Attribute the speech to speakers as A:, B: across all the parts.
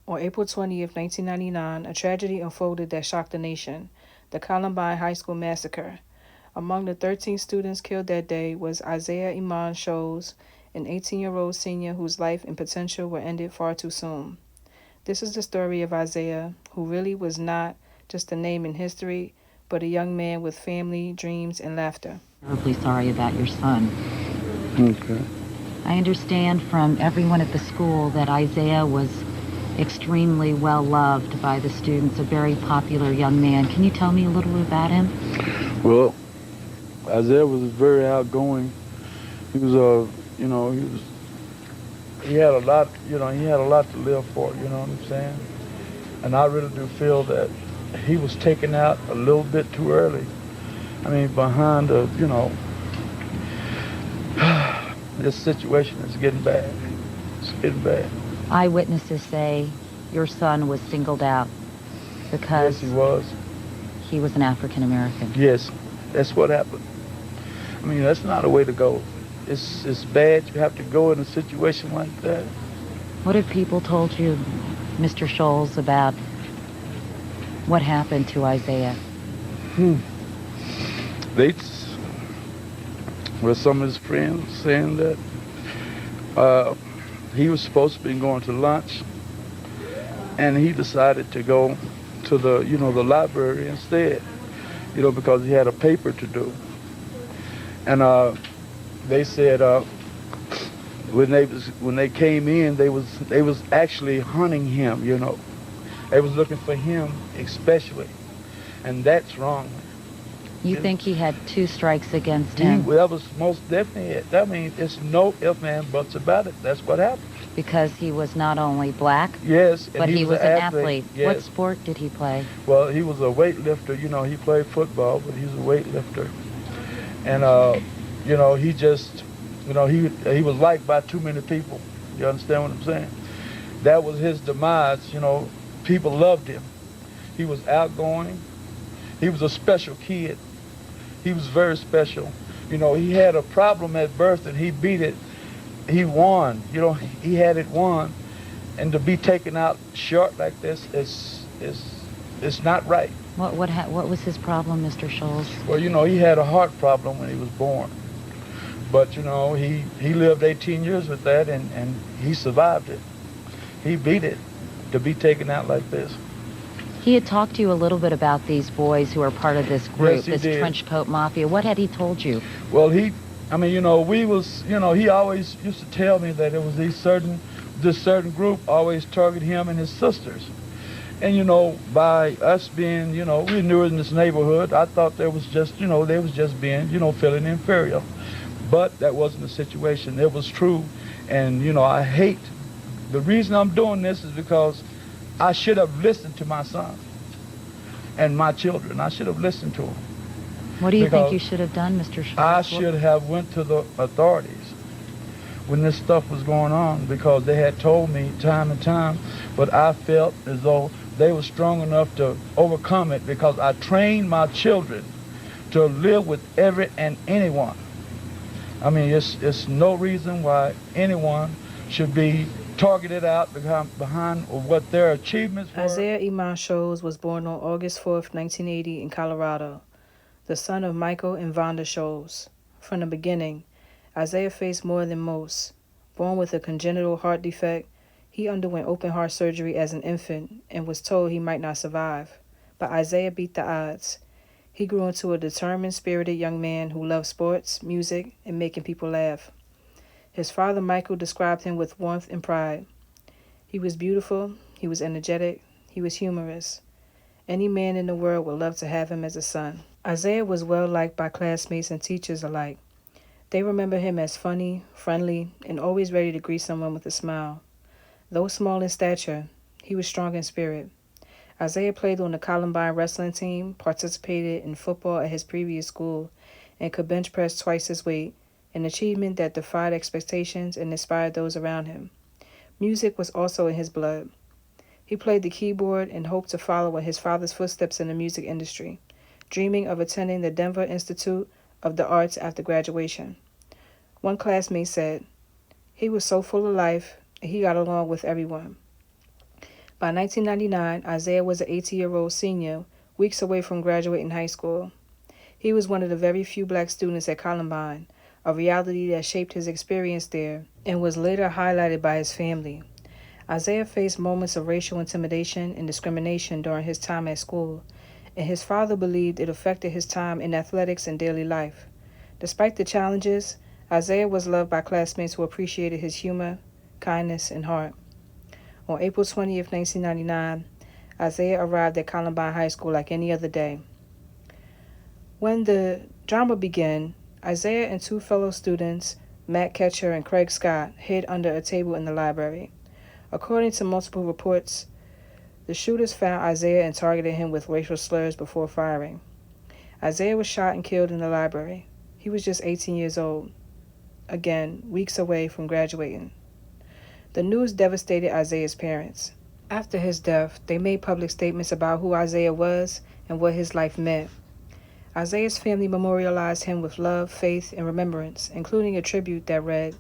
A: On April 20th, 1999, a tragedy unfolded that shocked the nation, the Columbine High School massacre. Among the 13 students killed that day was Isaiah Iman Shoels, an 18-year-old senior whose life and potential were ended far too soon. This is the story of Isaiah, who really was not just a name in history, but a young man with family, dreams, and laughter.
B: Terribly sorry about your son.
C: Okay.
B: I understand from everyone at the school that Isaiah was extremely well loved by the students, a very popular young man. Can you tell me a little bit about him?
C: Well, Isaiah was very outgoing. He was, he had a lot, he had a lot to live for, you know what I'm saying? And I really do feel that he was taken out a little bit too early. I mean, behind this situation is getting bad. It's getting bad.
B: Eyewitnesses say your son was singled out because
C: Yes, he was.
B: he was an African American.
C: Yes, that's what happened. I mean, that's not a way to go. It's bad you have to go in a situation like that.
B: What have people told you, Mr. Shoels, about what happened to Isaiah?
C: They, well, some of his friends saying that he was supposed to be going to lunch, and he decided to go to the library instead, because he had a paper to do. And they said when they came in, they was actually hunting him. They was looking for him especially, and that's wrong.
B: You think he had 2 strikes against him?
C: That was most definitely it. I mean, there's no ifs, and buts about it. That's what happened.
B: Because he was not only black,
C: Yes, and
B: but he was an athlete.
C: Yes.
B: What sport did he play?
C: Well, he was a weightlifter. He played football, but he's a weightlifter. And he just, he was liked by too many people. You understand what I'm saying? That was his demise. People loved him. He was outgoing. He was a special kid. He was very special. He had a problem at birth and he beat it. He won. He had it won. And to be taken out short like this is not right.
B: What was his problem, Mr. Shoels?
C: Well, he had a heart problem when he was born. But, he lived 18 years with that and he survived it. He beat it to be taken out like this.
B: He had talked to you a little bit about these boys who are part of this group,
C: Yes, he
B: this
C: did.
B: trench coat mafia. What had he told you?
C: Well, he always used to tell me that it was this certain group always target him and his sisters. And, by us being, we knew in this neighborhood, I thought there was just, they was just being, feeling inferior. But that wasn't the situation. It was true. And, I hate, the reason I'm doing this is because I should have listened to my son and my children. I should have listened to them.
B: What do you think
C: Because
B: you should have done, Mr. Shoels?
C: I should have went to the authorities when this stuff was going on, because they had told me time and time, but I felt as though they were strong enough to overcome it, because I trained my children to live with every and anyone. I mean, it's no reason why anyone should be targeted out behind what their achievements were.
A: Isaiah Iman Shoels was born on August 4th, 1980 in Colorado, the son of Michael and Vonda Shoels. From the beginning, Isaiah faced more than most. Born with a congenital heart defect, he underwent open heart surgery as an infant and was told he might not survive. But Isaiah beat the odds. He grew into a determined, spirited young man who loved sports, music, and making people laugh. His father, Michael, described him with warmth and pride. He was beautiful, he was energetic, he was humorous. Any man in the world would love to have him as a son. Isaiah was well liked by classmates and teachers alike. They remember him as funny, friendly, and always ready to greet someone with a smile. Though small in stature, he was strong in spirit. Isaiah played on the Columbine wrestling team, participated in football at his previous school, and could bench press twice his weight, an achievement that defied expectations and inspired those around him. Music was also in his blood. He played the keyboard and hoped to follow in his father's footsteps in the music industry, dreaming of attending the Denver Institute of the Arts after graduation. One classmate said, "He was so full of life, and he got along with everyone." By 1999, Isaiah was an 18-year-old senior, weeks away from graduating high school. He was one of the very few black students at Columbine, a reality that shaped his experience there and was later highlighted by his family. Isaiah faced moments of racial intimidation and discrimination during his time at school, and his father believed it affected his time in athletics and daily life. Despite the challenges, Isaiah was loved by classmates who appreciated his humor, kindness, and heart. On April 20th, 1999, Isaiah arrived at Columbine High School like any other day. When the drama began, Isaiah and two fellow students, Matt Ketcher and Craig Scott, hid under a table in the library. According to multiple reports, the shooters found Isaiah and targeted him with racial slurs before firing. Isaiah was shot and killed in the library. He was just 18 years old. Again, weeks away from graduating. The news devastated Isaiah's parents. After his death, they made public statements about who Isaiah was and what his life meant. Isaiah's family memorialized him with love, faith, and remembrance, including a tribute that read,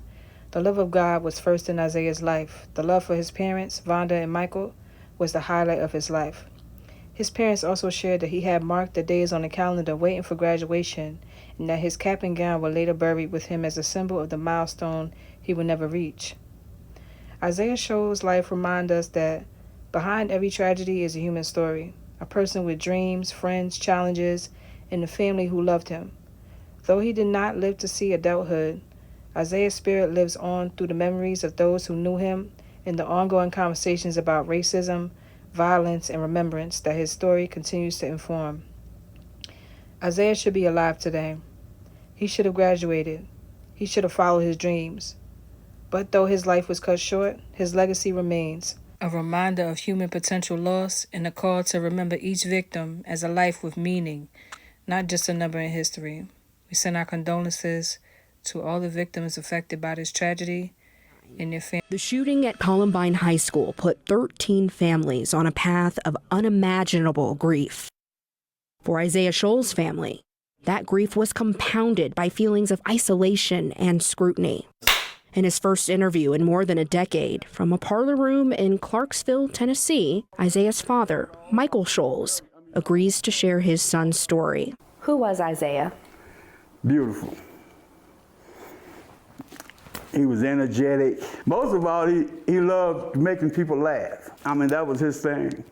A: "The love of God was first in Isaiah's life. The love for his parents, Vonda and Michael, was the highlight of his life." His parents also shared that he had marked the days on the calendar waiting for graduation, and that his cap and gown were later buried with him as a symbol of the milestone he would never reach. Isaiah Shoels' life reminds us that behind every tragedy is a human story, a person with dreams, friends, challenges, and a family who loved him. Though he did not live to see adulthood, Isaiah's spirit lives on through the memories of those who knew him and the ongoing conversations about racism, violence, and remembrance that his story continues to inform. Isaiah should be alive today. He should have graduated. He should have followed his dreams. But though his life was cut short, his legacy remains, a reminder of human potential loss and a call to remember each victim as a life with meaning, not just a number in history. We send our condolences to all the victims affected by this tragedy and their families.
D: The shooting at Columbine High School put 13 families on a path of unimaginable grief. For Isaiah Shoels' family, that grief was compounded by feelings of isolation and scrutiny. In his first interview in more than a decade, from a parlor room in Clarksville, Tennessee, Isaiah's father, Michael Shoels, agrees to share his son's story.
E: Who was Isaiah?
C: Beautiful. He was energetic. Most of all, he loved making people laugh. I mean, that was his thing.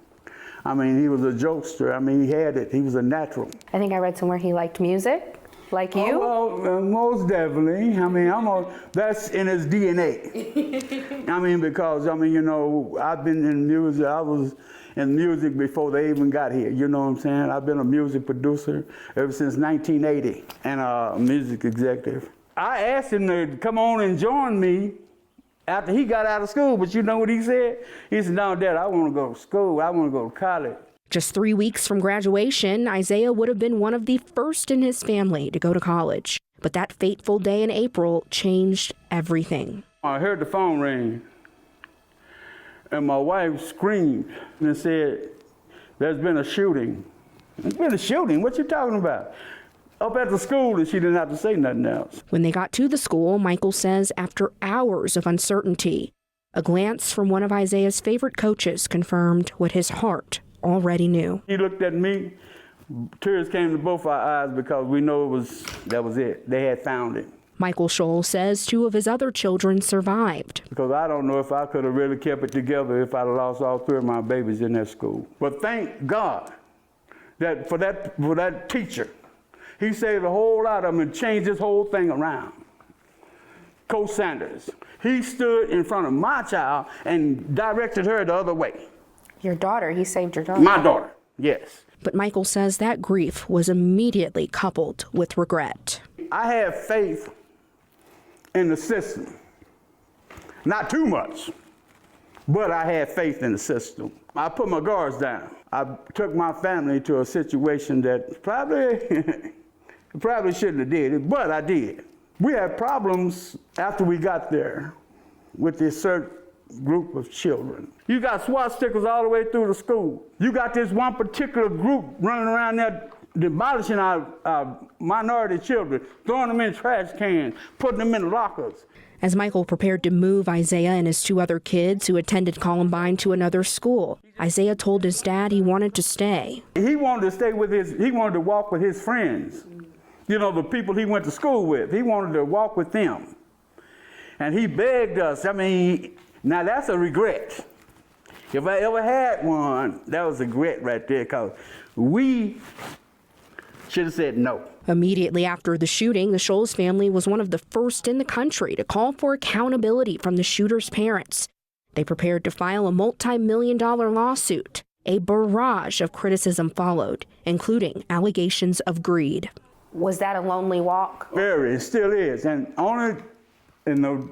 C: I mean, he was a jokester. I mean, he had it. He was a natural.
E: I think I read somewhere he liked music, like you.
C: Oh, well, most definitely. I mean, that's in his DNA. I mean, because, I mean, you know, I've been in music. I was in music before they even got here. You know what I'm saying? I've been a music producer ever since 1980 and a music executive. I asked him to come on and join me after he got out of school, but you know what he said? He said, "No, Dad, I want to go to school. I want to go to college."
D: Just 3 weeks from graduation, Isaiah would have been one of the first in his family to go to college. But that fateful day in April changed everything.
C: I heard the phone ring, and my wife screamed and said, "There's been a shooting." "There's been a shooting? What you talking about?" "Up at the school," and she didn't have to say nothing else.
D: When they got to the school, Michael says after hours of uncertainty, a glance from one of Isaiah's favorite coaches confirmed what his heart already knew.
C: He looked at me, tears came to both our eyes because we know that was it. They had found it.
D: Michael Shoels says 2 of his other children survived.
C: Because I don't know if I could have really kept it together if I'd have lost all 3 of my babies in that school. But thank God that for that teacher. He saved a whole lot of them and changed this whole thing around. Coach Sanders, he stood in front of my child and directed her the other way.
E: Your daughter, he saved your daughter.
C: My daughter, yes.
D: But Michael says that grief was immediately coupled with regret.
C: I have faith in the system. Not too much, but I have faith in the system. I put my guards down. I took my family to a situation that probably shouldn't have did it, but I did. We had problems after we got there with this certain group of children. You got SWAT stickers all the way through the school. You got this one particular group running around there demolishing our minority children, throwing them in trash cans, putting them in lockers.
D: As Michael prepared to move Isaiah and his 2 other kids who attended Columbine to another school, Isaiah told his dad he wanted to stay.
C: He wanted to stay with he wanted to walk with his friends. You know, the people he went to school with. He wanted to walk with them. And he begged us. I mean, now that's a regret. If I ever had one, that was a regret right there, because we should have said no.
D: Immediately after the shooting, the Shoels family was one of the first in the country to call for accountability from the shooter's parents. They prepared to file a multi-million-dollar lawsuit. A barrage of criticism followed, including allegations of greed.
E: Was that a lonely walk?
C: Very, it still is. And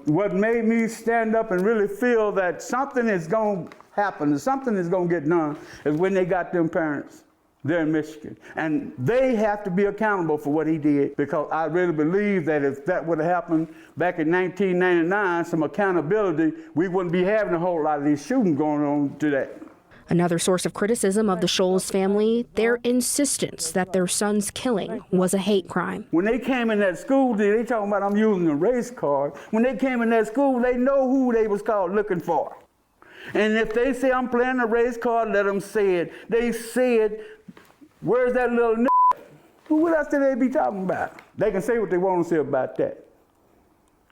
C: what made me stand up and really feel that something is going to happen, something is going to get done, is when they got them parents. They're in Michigan. And they have to be accountable for what he did, because I really believe that if that would have happened back in 1999, some accountability, we wouldn't be having a whole lot of these shootings going on today.
D: Another source of criticism of the Shoels family, their insistence that their son's killing was a hate crime.
C: When they came in that school, they talking about I'm using a race card. When they came in that school, they know who they was called looking for. And if they say I'm playing a race card, let them say it. They said, where's that little n***? What else did they be talking about? They can say what they want to say about that.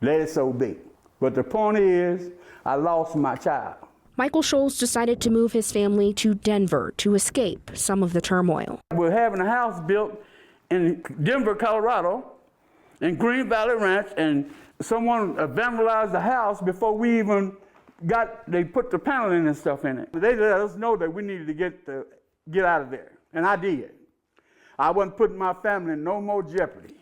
C: Let it so be. But the point is, I lost my child.
D: Michael Shoels decided to move his family to Denver to escape some of the turmoil.
C: We're having a house built in Denver, Colorado, in Green Valley Ranch, and someone vandalized the house before we even they put the paneling and stuff in it. They let us know that we needed to get out of there, and I did. I wasn't putting my family in no more jeopardy.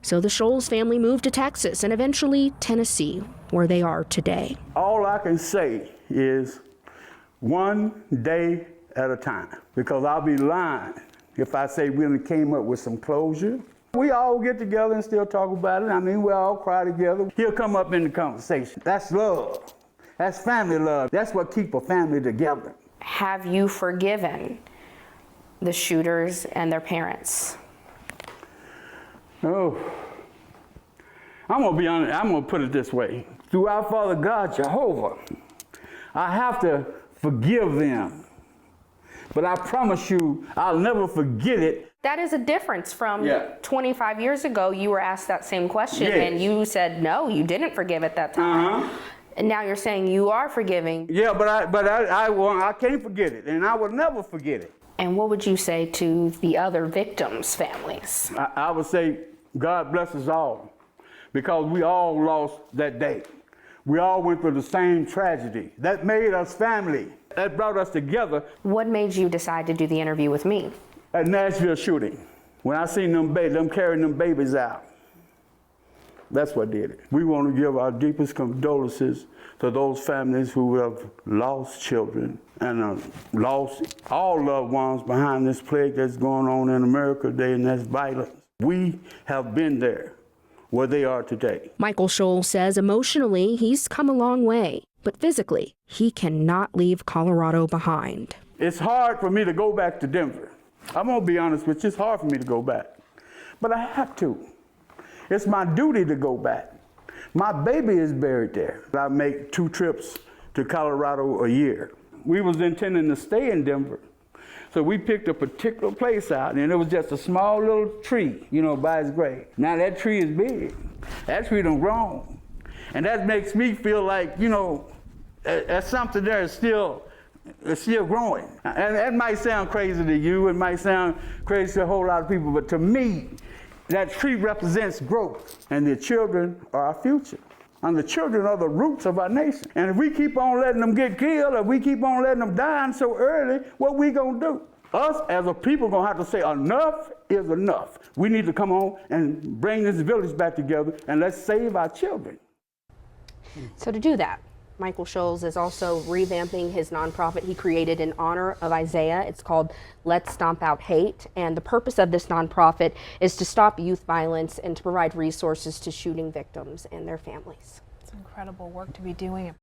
D: So the Shoels family moved to Texas and eventually Tennessee, where they are today.
C: All I can say is one day at a time, because I'll be lying if I say we only came up with some closure. We all get together and still talk about it. I mean, we all cry together. He'll come up in the conversation. That's love. That's family love. That's what keeps a family together.
E: Have you forgiven the shooters and their parents?
C: Oh, I'm gonna be honest, I'm gonna put it this way. Through our Father God, Jehovah, I have to forgive them. But I promise you, I'll never forget it.
E: That is a difference from 25 years ago. You were asked that same question and you said, no, you didn't forgive at that time. And now you're saying you are forgiving.
C: Yeah, but I can't forget it, and I will never forget it.
E: And what would you say to the other victims' families?
C: I would say, God bless us all, because we all lost that day. We all went through the same tragedy. That made us family. That brought us together.
E: What made you decide to do the interview with me?
C: At Nashville shooting, when I seen them carrying them babies out. That's what did it. We want to give our deepest condolences to those families who have lost children and lost all loved ones behind this plague that's going on in America today, and that's violence. We have been there where they are today.
D: Michael Shoels says emotionally he's come a long way, but physically he cannot leave Colorado behind.
C: It's hard for me to go back to Denver. I'm gonna be honest with you, it's hard for me to go back, but I have to. It's my duty to go back. My baby is buried there. I make 2 trips to Colorado a year. We was intending to stay in Denver, so we picked a particular place out, and it was just a small little tree, by his grave. Now that tree is big. That tree done grown. And that makes me feel like, that's something there is still growing. And that might sound crazy to you, it might sound crazy to a whole lot of people, but to me, that tree represents growth, and the children are our future. And the children are the roots of our nation. And if we keep on letting them get killed, or we keep on letting them die so early, what we gonna do? Us as a people gonna have to say enough is enough. We need to come on and bring this village back together, and let's save our children.
E: So to do that, Michael Shoels is also revamping his nonprofit he created in honor of Isaiah. It's called Let's Stomp Out Hate, and the purpose of this nonprofit is to stop youth violence and to provide resources to shooting victims and their families.
F: It's incredible work to be doing.